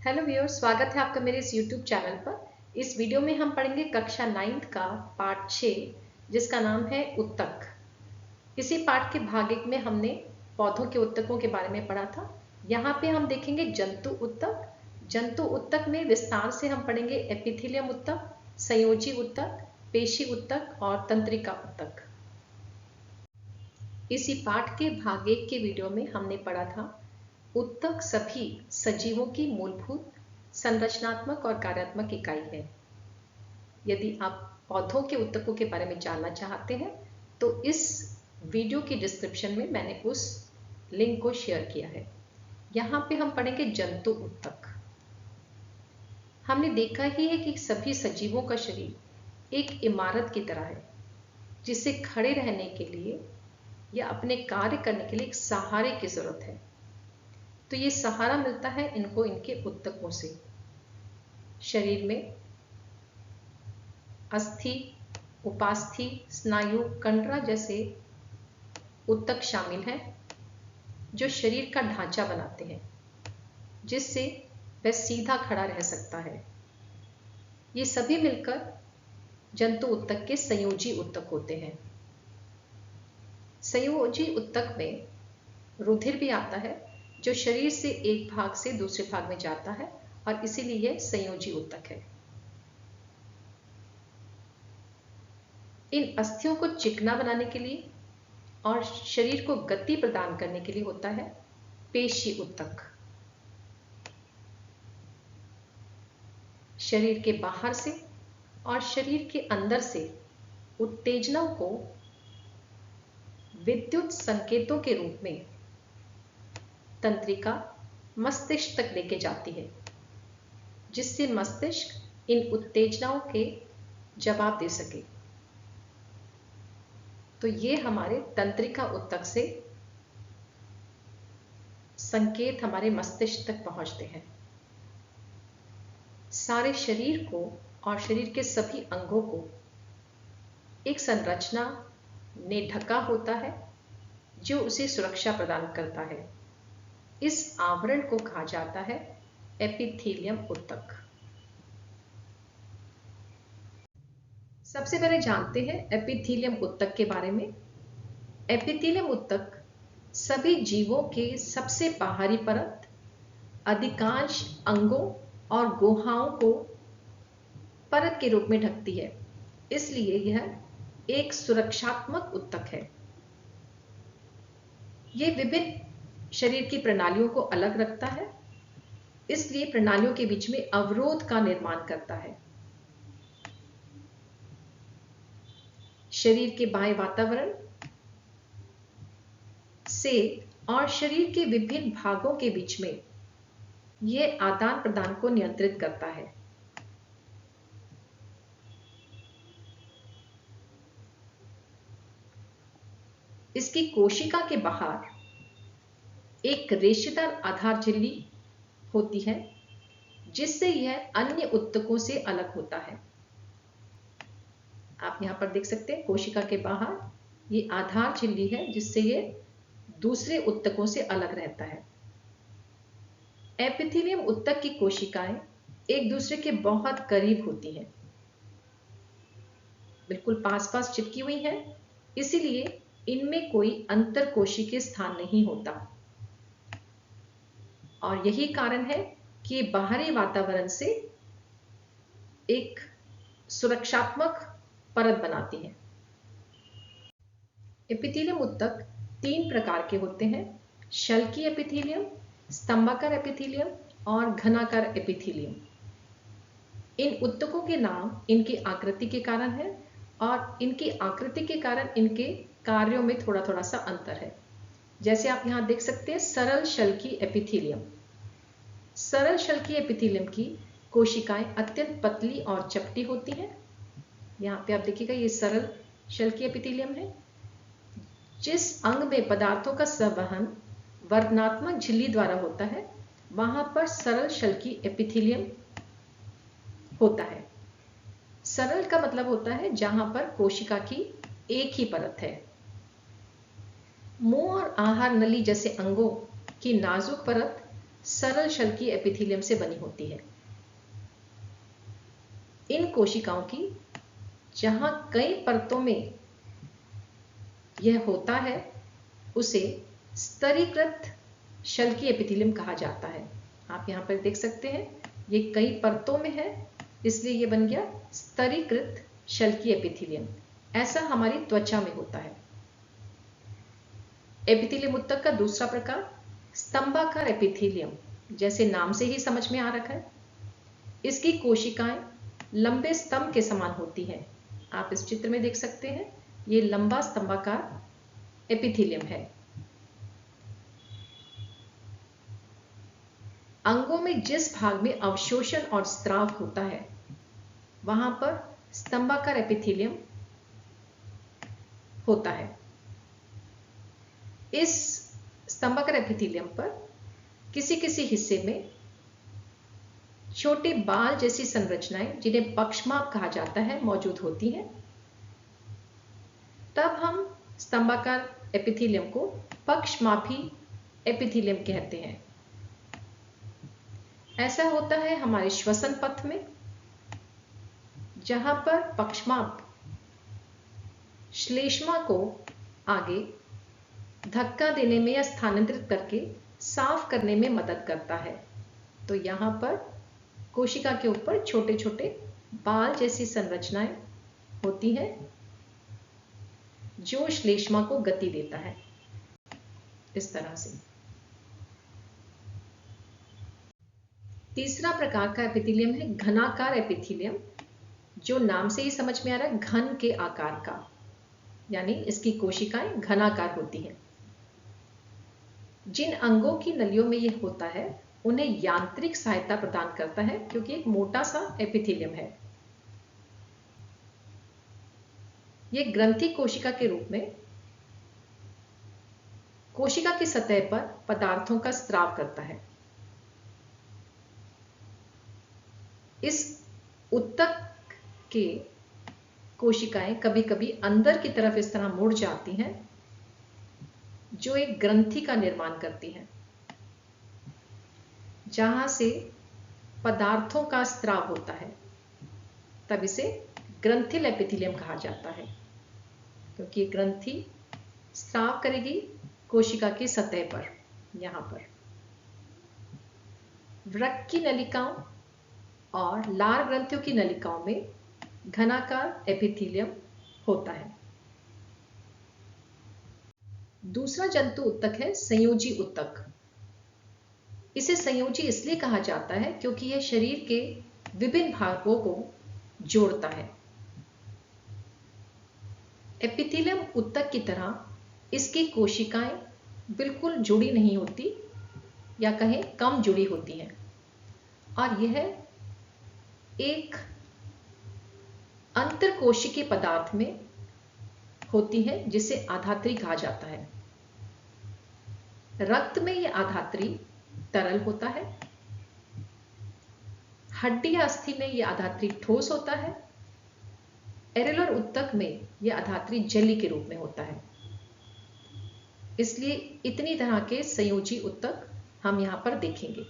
Hello viewers, स्वागत है आपका मेरे इस यूट्यूब चैनल पर। इस वीडियो में हम पढ़ेंगे कक्षा 9 का पाठ 6 जिसका नाम है उत्तक। इसी पाठ के भाग 1 में हमने पौधों के उत्तकों के बारे में पढ़ा था। यहाँ पे हम देखेंगे जंतु उत्तक। जंतु उत्तक में विस्तार से हम पढ़ेंगे एपिथेलियम उत्तक, संयोजी उत्तक, पेशी उत्तक और तंत्रिका उत्तक। इसी पाठ के भाग 1 के वीडियो में हमने पढ़ा था उत्तक सभी सजीवों की मूलभूत संरचनात्मक और कार्यात्मक इकाई है। यदि आप पौधों के उत्तकों के बारे में जानना चाहते हैं तो इस वीडियो की डिस्क्रिप्शन में मैंने उस लिंक को शेयर किया है। यहाँ पे हम पढ़ेंगे जंतु उत्तक। हमने देखा ही है कि सभी सजीवों का शरीर एक इमारत की तरह है जिसे खड़े रहने के लिए या अपने कार्य करने के लिए एक सहारे की जरूरत है। तो ये सहारा मिलता है इनको इनके उत्तकों से। शरीर में अस्थि, उपास्थि, स्नायु, कंडरा जैसे उत्तक शामिल हैं जो शरीर का ढांचा बनाते हैं जिससे वह सीधा खड़ा रह सकता है। ये सभी मिलकर जंतु उत्तक के संयोजी उत्तक होते हैं। संयोजी उत्तक में रुधिर भी आता है जो शरीर से एक भाग से दूसरे भाग में जाता है और इसीलिए यह संयोजी उत्तक है। इन अस्थियों को चिकना बनाने के लिए और शरीर को गति प्रदान करने के लिए होता है पेशी उत्तक। शरीर के बाहर से और शरीर के अंदर से उत्तेजनाओं को विद्युत संकेतों के रूप में तंत्रिका मस्तिष्क तक लेके जाती है जिससे मस्तिष्क इन उत्तेजनाओं के जवाब दे सके। तो ये हमारे तंत्रिका उत्तक से संकेत हमारे मस्तिष्क तक पहुंचते हैं। सारे शरीर को और शरीर के सभी अंगों को एक संरचना ने ढका होता है जो उसे सुरक्षा प्रदान करता है। इस आवरण को कहा जाता है एपिथेलियम उत्तक। सबसे पहले जानते हैं एपिथेलियम उत्तक के बारे में। एपिथेलियम उत्तक सभी जीवों के सबसे बाहरी परत, अधिकांश अंगों और गुहाओं को परत के रूप में ढकती है, इसलिए यह एक सुरक्षात्मक उत्तक है। यह विभिन्न शरीर की प्रणालियों को अलग रखता है, इसलिए प्रणालियों के बीच में अवरोध का निर्माण करता है। शरीर के बाह्य वातावरण से और शरीर के विभिन्न भागों के बीच में यह आदान प्रदान को नियंत्रित करता है। इसकी कोशिका के बाहर एक रेशेदार आधार झिल्ली होती है जिससे यह अन्य उत्तकों से अलग होता है। आप यहां पर देख सकते हैं कोशिका के बाहर ये आधार झिल्ली है जिससे यह दूसरे उत्तकों से अलग रहता है। एपिथेलियम उत्तक की कोशिकाएं एक दूसरे के बहुत करीब होती हैं, बिल्कुल पास पास चिपकी हुई हैं, इसीलिए इनमें कोई अंतर कोशिकीय स्थान नहीं होता और यही कारण है कि बाहरी वातावरण से एक सुरक्षात्मक परत बनाती है। एपिथेलियम उत्तक 3 प्रकार के होते हैं: शल्की एपिथेलियम, स्तंभाकार एपिथेलियम और घनाकार एपिथेलियम। इन उत्तकों के नाम इनकी आकृति के कारण है और इनकी आकृति के कारण इनके कार्यों में थोड़ा थोड़ा सा अंतर है। जैसे आप यहां देख सकते हैं सरल शल्की एपिथेलियम। सरल शल्की एपिथेलियम की कोशिकाएं अत्यंत पतली और चपटी होती हैं। यहाँ पे आप देखिएगा ये सरल शल्की एपिथेलियम है। जिस अंग में पदार्थों का संवहन वर्णनात्मक झिल्ली द्वारा होता है वहां पर सरल शल्की एपिथेलियम होता है। सरल का मतलब होता है जहां पर कोशिका की एक ही परत है। मुंह और आहार नली जैसे अंगों की नाजुक परत सरल शल्कीय एपिथेलियम से बनी होती है। इन कोशिकाओं की जहां कई परतों में यह होता है उसे स्तरीकृत शल्कीय एपिथेलियम कहा जाता है। आप यहां पर देख सकते हैं ये कई परतों में है, इसलिए ये बन गया स्तरीकृत शल्कीय एपिथेलियम। ऐसा हमारी त्वचा में होता है। एपिथेलियम ऊतक का दूसरा प्रकार स्तंभाकार एपिथेलियम, जैसे नाम से ही समझ में आ रखा है। इसकी कोशिकाएं लंबे स्तंभ के समान होती हैं। आप इस चित्र में देख सकते हैं ये लंबा स्तंभाकार एपिथेलियम है। अंगों में जिस भाग में अवशोषण और स्राव होता है वहां पर स्तंभाकार एपिथेलियम होता है। इस स्तंभाकार एपिथेलियम पर किसी किसी हिस्से में छोटे बाल जैसी संरचनाएं, जिन्हें पक्षमाप कहा जाता है, मौजूद होती हैं। तब हम स्तंभाकार एपिथेलियम को पक्षमापी एपिथेलियम कहते हैं। ऐसा होता है हमारे श्वसन पथ में, जहां पर पक्षमाप श्लेष्मा को आगे धक्का देने में या स्थानांतरित करके साफ करने में मदद करता है। तो यहां पर कोशिका के ऊपर छोटे छोटे बाल जैसी संरचनाएं होती हैं जो श्लेष्मा को गति देता है। इस तरह से तीसरा प्रकार का एपिथेलियम है घनाकार एपिथेलियम, जो नाम से ही समझ में आ रहा है घन के आकार का, यानी इसकी कोशिकाएं घनाकार होती हैं। जिन अंगों की नलियों में यह होता है उन्हें यांत्रिक सहायता प्रदान करता है, क्योंकि एक मोटा सा एपिथेलियम है। यह ग्रंथि कोशिका के रूप में कोशिका की सतह पर पदार्थों का स्राव करता है। इस ऊतक के कोशिकाएं कभी कभी अंदर की तरफ इस तरह मुड़ जाती हैं, जो एक ग्रंथि का निर्माण करती हैं, जहां से पदार्थों का स्राव होता है। तब इसे ग्रंथिल एपिथेलियम कहा जाता है, क्योंकि ये ग्रंथि स्राव करेगी कोशिका की सतह पर। यहां पर वृक्क की नलिकाओं और लार ग्रंथियों की नलिकाओं में घनाकार एपिथेलियम होता है। दूसरा जंतु ऊतक है संयोजी ऊतक। इसे संयोजी इसलिए कहा जाता है क्योंकि यह शरीर के विभिन्न भागों को जोड़ता है। एपिथेलियम ऊतक की तरह इसकी कोशिकाएं बिल्कुल जुड़ी नहीं होती, या कहें कम जुड़ी होती हैं, और यह एक अंतरकोशिकीय पदार्थ में होती है जिसे आधात्री कहा जाता है। रक्त में यह आधात्री तरल होता है, हड्डी या अस्थि में यह आधात्री ठोस होता है, एरेलर ऊतक में यह आधात्री जेली के रूप में होता है। इसलिए इतनी तरह के संयोजी ऊतक हम यहां पर देखेंगे।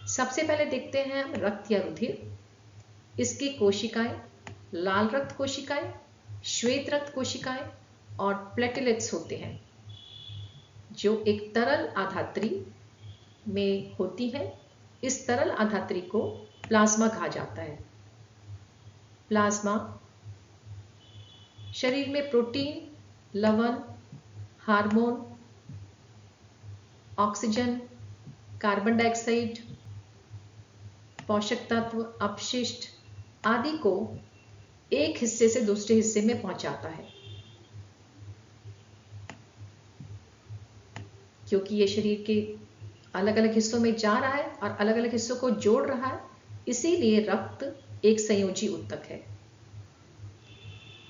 सबसे पहले देखते हैं हम रक्त या रुधिर। इसकी कोशिकाएं लाल रक्त कोशिकाएं, श्वेत रक्त कोशिकाएं और प्लेटलेट्स होते हैं, जो एक तरल आधात्री में होती है। इस तरल आधात्री को प्लाज्मा कहा जाता है। प्लाज्मा शरीर में प्रोटीन, लवण, हार्मोन, ऑक्सीजन, कार्बन डाइऑक्साइड, पोषक तत्व, अपशिष्ट आदि को एक हिस्से से दूसरे हिस्से में पहुंचाता है। क्योंकि ये शरीर के अलग अलग हिस्सों में जा रहा है और अलग अलग हिस्सों को जोड़ रहा है, इसीलिए रक्त एक संयोजी ऊतक है।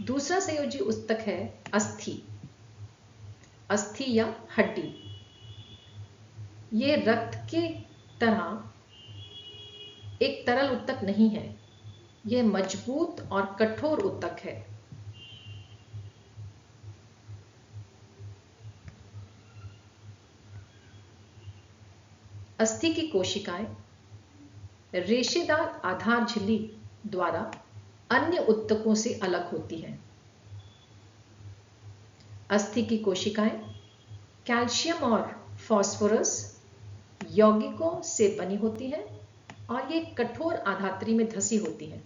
दूसरा संयोजी ऊतक है अस्थि। अस्थि या हड्डी। ये रक्त के तरह एक तरल ऊतक नहीं है, यह मजबूत और कठोर ऊतक है। अस्थि की कोशिकाएं रेशेदार आधार झिल्ली द्वारा अन्य ऊतकों से अलग होती हैं। अस्थि की कोशिकाएं कैल्शियम और फास्फोरस यौगिकों से बनी होती हैं और ये कठोर आधात्री में धसी होती हैं।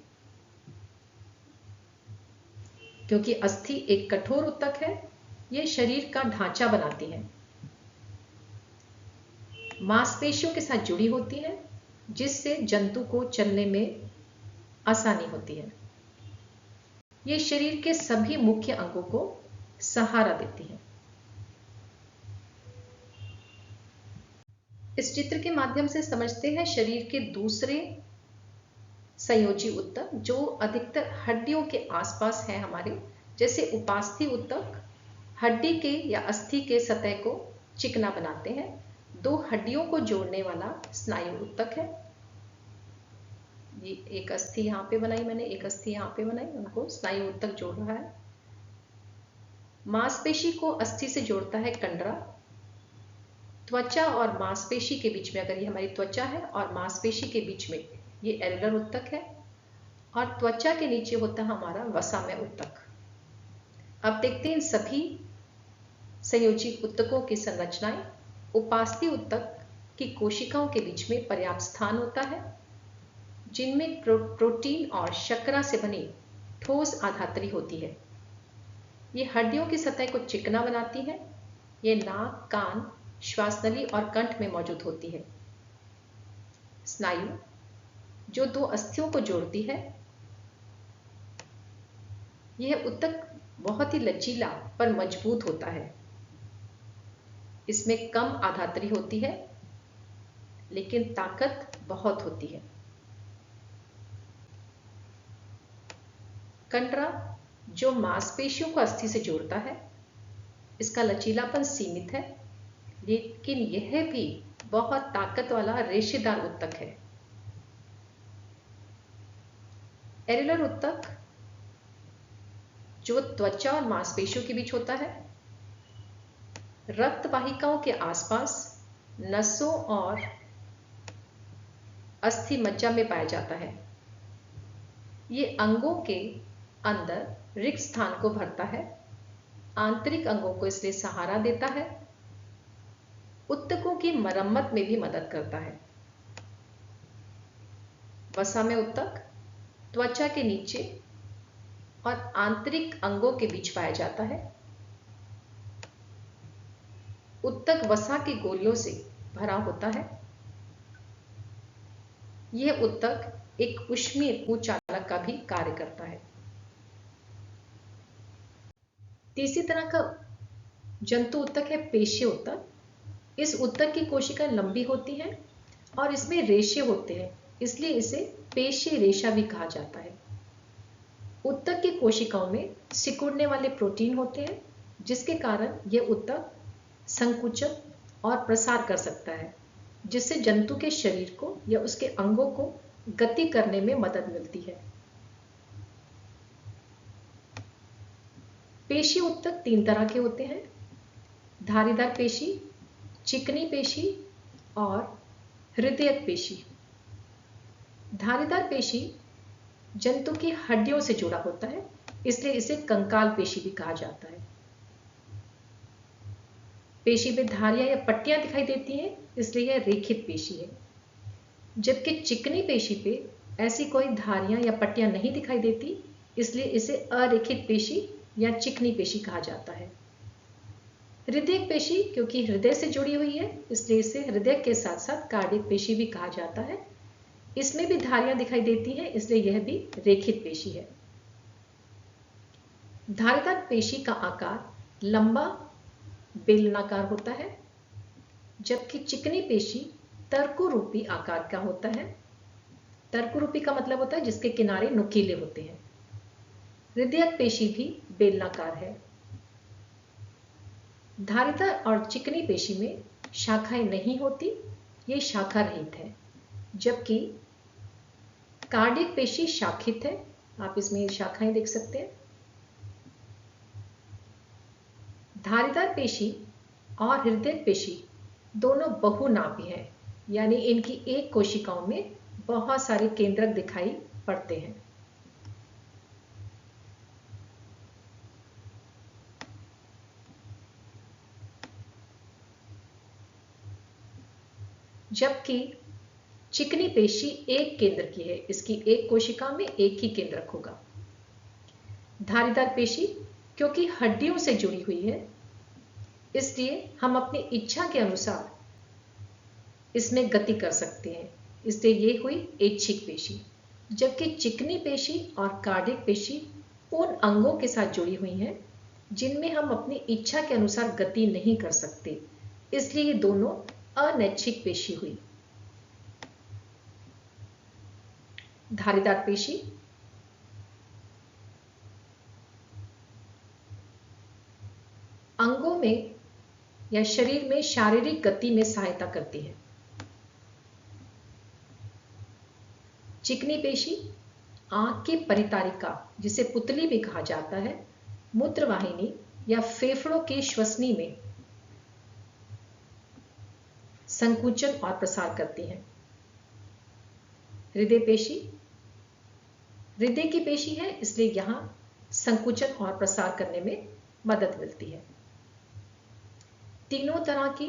क्योंकि अस्थि एक कठोर ऊतक है, ये शरीर का ढांचा बनाती है, मांसपेशियों के साथ जुड़ी होती है, जिससे जंतु को चलने में आसानी होती है। ये शरीर के सभी मुख्य अंगों को सहारा देती है। इस चित्र के माध्यम से समझते हैं शरीर के दूसरे संयोजी ऊतक जो अधिकतर हड्डियों के आसपास है हमारे, जैसे उपास्थि ऊतक हड्डी के या अस्थि के सतह को चिकना बनाते हैं। दो हड्डियों को जोड़ने वाला स्नायु ऊतक है। ये एक अस्थि यहाँ पे बनाई मैंने, एक अस्थि यहाँ पे बनाई, उनको स्नायु ऊतक जोड़ रहा है। मांसपेशी को अस्थि से जोड़ता है कंडरा। त्वचा और मांसपेशी के बीच में, अगर ये हमारी त्वचा है और मांसपेशी के बीच में ये एलुलर ऊतक है, और त्वचा के नीचे होता है हमारा वसामय ऊतक। अब देखते हैं इन सभी संयोजी ऊतकों की संरचनाएं। उपास्थि ऊतक की कोशिकाओं के बीच में पर्याप्त स्थान होता है, जिनमें प्रोटीन और शर्करा से बनी ठोस आधात्री होती है। ये हड्डियों की सतह को चिकना बनाती है। ये नाक, कान, श्वास नली और कंठ में मौजूद होती है। स्नायु जो दो अस्थियों को जोड़ती है, यह ऊतक बहुत ही लचीला पर मजबूत होता है। इसमें कम आधात्री होती है, लेकिन ताकत बहुत होती है। कंडरा जो मांसपेशियों को अस्थि से जोड़ता है, इसका लचीलापन सीमित है, लेकिन यह भी बहुत ताकत वाला रेशेदार ऊतक है। एलुलर ऊतक जो त्वचा और मांसपेशियों के बीच होता है, रक्त वाहिकाओं के आसपास नसों और अस्थि मज्जा में पाया जाता है। ये अंगों के अंदर रिक्त स्थान को भरता है, आंतरिक अंगों को इसलिए सहारा देता है, ऊतकों की मरम्मत में भी मदद करता है। वसामय ऊतक त्वचा के नीचे और आंतरिक अंगों के बीच पाया जाता है। ऊतक वसा की गोलियों से भरा होता है। यह ऊतक एक ऊष्मीय कुचालक का भी कार्य करता है। तीसरी तरह का जंतु ऊतक है पेशी ऊतक। इस ऊतक की कोशिकाएं लंबी होती हैं और इसमें रेशे होते हैं, इसलिए इसे पेशी रेशा भी कहा जाता है। ऊतक की कोशिकाओं में सिकुड़ने वाले प्रोटीन होते हैं, जिसके कारण यह ऊतक संकुचन और प्रसार कर सकता है, जिससे जंतु के शरीर को या उसके अंगों को गति करने में मदद मिलती है। पेशी ऊतक तीन तरह के होते हैं: धारीदार पेशी, चिकनी पेशी और हृदयक पेशी। धारीदार पेशी जंतु की हड्डियों से जुड़ा होता है, इसलिए इसे कंकाल पेशी भी कहा जाता है। पेशी में धारियां या पट्टियां दिखाई देती हैं, इसलिए यह रेखित पेशी है। जबकि चिकनी पेशी पे ऐसी कोई धारियां या पट्टियां नहीं दिखाई देती, इसलिए इसे अरेखित पेशी या चिकनी पेशी कहा जाता है। हृदयक पेशी क्योंकि हृदय से जुड़ी हुई है, इसलिए इसे हृदय के साथ साथ कार्डियक पेशी भी कहा जाता है। इसमें भी धारियां दिखाई देती हैं, इसलिए यह भी रेखित पेशी है। धारीदार पेशी का आकार लंबा बेलनाकार होता है, जबकि चिकनी पेशी तर्करूपी आकार का होता है। तर्करूपी का मतलब होता है जिसके किनारे नुकीले होते हैं। हृदयक पेशी भी बेलनाकार है। धारीदार और चिकनी पेशी में शाखाएं नहीं होती, ये शाखा रहित है, जबकि कार्डियक पेशी शाखित है। आप इसमें शाखाएं देख सकते हैं। धारीदार पेशी और हृदयक पेशी दोनों बहुनाभी हैं, यानी इनकी एक कोशिकाओं में बहुत सारे केंद्रक दिखाई पड़ते हैं। जबकि चिकनी पेशी एक केंद्र की है, इसकी एक कोशिका में एक ही केंद्रक होगा। धारीदार पेशी क्योंकि हड्डियों से जुड़ी हुई है, इसलिए हम अपनी इच्छा के अनुसार इसमें गति कर सकते हैं, इसलिए ये हुई ऐच्छिक पेशी। जबकि चिकनी पेशी और कार्डियक पेशी उन अंगों के साथ जुड़ी हुई हैं जिनमें हम अपनी इच्छा के अनुसार गति नहीं कर सकते, इसलिए ये दोनों अनैच्छिक पेशी हुई। धारीदार पेशी अंगों में या शरीर में शारीरिक गति में सहायता करती है। चिकनी पेशी आंख की परितारिका, जिसे पुतली भी कहा जाता है, मूत्रवाहिनी या फेफड़ों की श्वसनी में संकुचन और प्रसार करती है। हृदय पेशी हृदय की पेशी है, इसलिए यहां संकुचन और प्रसार करने में मदद मिलती है। तीनों तरह की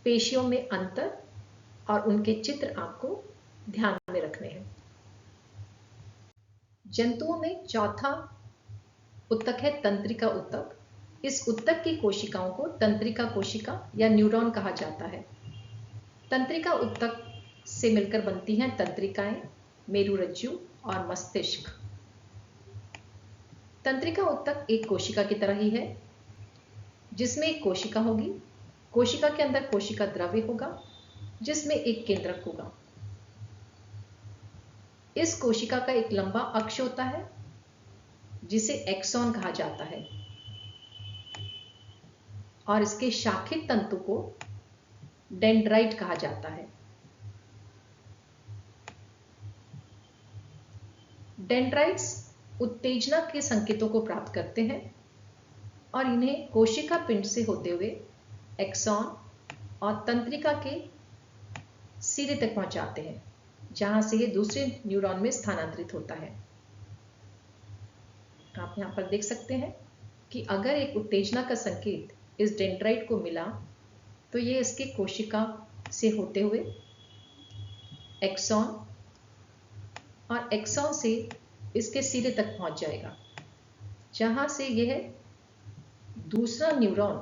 पेशियों में अंतर और उनके चित्र आपको ध्यान में रखने हैं। जंतुओं में चौथा उत्तक है तंत्रिका उत्तक। इस उत्तक की कोशिकाओं को तंत्रिका कोशिका या न्यूरॉन कहा जाता है। तंत्रिका उत्तक से मिलकर बनती हैं तंत्रिकाएं, मेरुरज्जु और मस्तिष्क। तंत्रिका उत्तक एक कोशिका की तरह ही है, जिसमें एक कोशिका होगी, कोशिका के अंदर कोशिका द्रव्य होगा, जिसमें एक केंद्रक होगा। इस कोशिका का एक लंबा अक्ष होता है जिसे एक्सॉन कहा जाता है और इसके शाखित तंतु को डेंड्राइट कहा जाता है। डेंड्राइट्स उत्तेजना के संकेतों को प्राप्त करते हैं और इन्हें कोशिका पिंड से होते हुए एक्सॉन और तंत्रिका के सिरे तक पहुंचाते हैं, जहां से ये दूसरे न्यूरॉन में स्थानांतरित होता है। आप यहां पर देख सकते हैं कि अगर एक उत्तेजना का संकेत इस डेंड्राइट को मिला तो ये इसके कोशिका से होते हुए एक्सॉन और एक्सॉन से इसके सिरे तक पहुंच जाएगा, जहां से यह दूसरा न्यूरॉन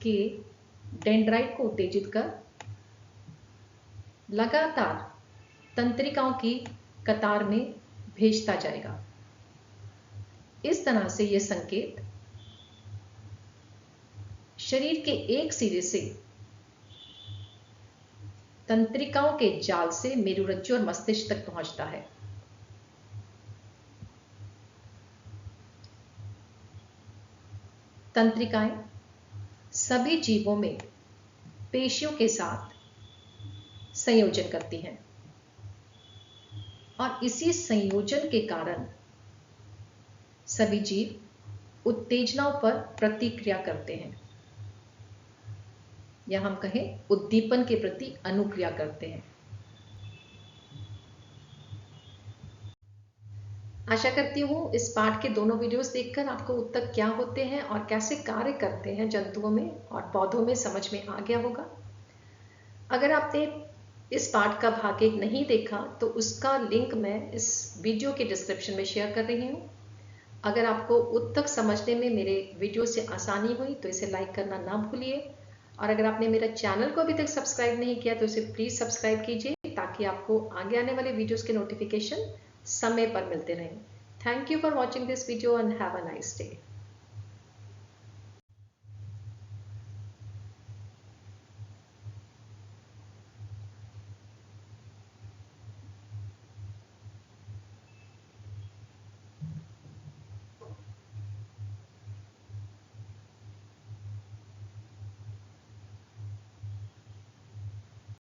के डेंड्राइट को उत्तेजित कर लगातार तंत्रिकाओं की कतार में भेजता जाएगा। इस तरह से यह संकेत शरीर के एक सिरे से तंत्रिकाओं के जाल से मेरुरज्जु और मस्तिष्क तक पहुंचता है। तंत्रिकाएं सभी जीवों में पेशियों के साथ संयोजन करती हैं और इसी संयोजन के कारण सभी जीव उत्तेजनाओं पर प्रतिक्रिया करते हैं, या हम कहें उद्दीपन के प्रति अनुक्रिया करते हैं। आशा करती हूँ इस पाठ के दोनों वीडियोस देखकर आपको उत्तक क्या होते हैं और कैसे कार्य करते हैं जंतुओं में और पौधों में समझ में आ गया होगा। अगर आपने इस पाठ का भाग 1 नहीं देखा तो उसका लिंक मैं इस वीडियो के डिस्क्रिप्शन में शेयर कर रही हूँ। अगर आपको उत्तक समझने में मेरे वीडियो से आसानी हुई तो इसे लाइक करना ना भूलिए, और अगर आपने मेरा चैनल को अभी तक सब्सक्राइब नहीं किया तो इसे प्लीज सब्सक्राइब कीजिए ताकि आपको आगे आने वाले वीडियोस के नोटिफिकेशन समय पर मिलते रहें। Thank you for watching this video and have a nice day.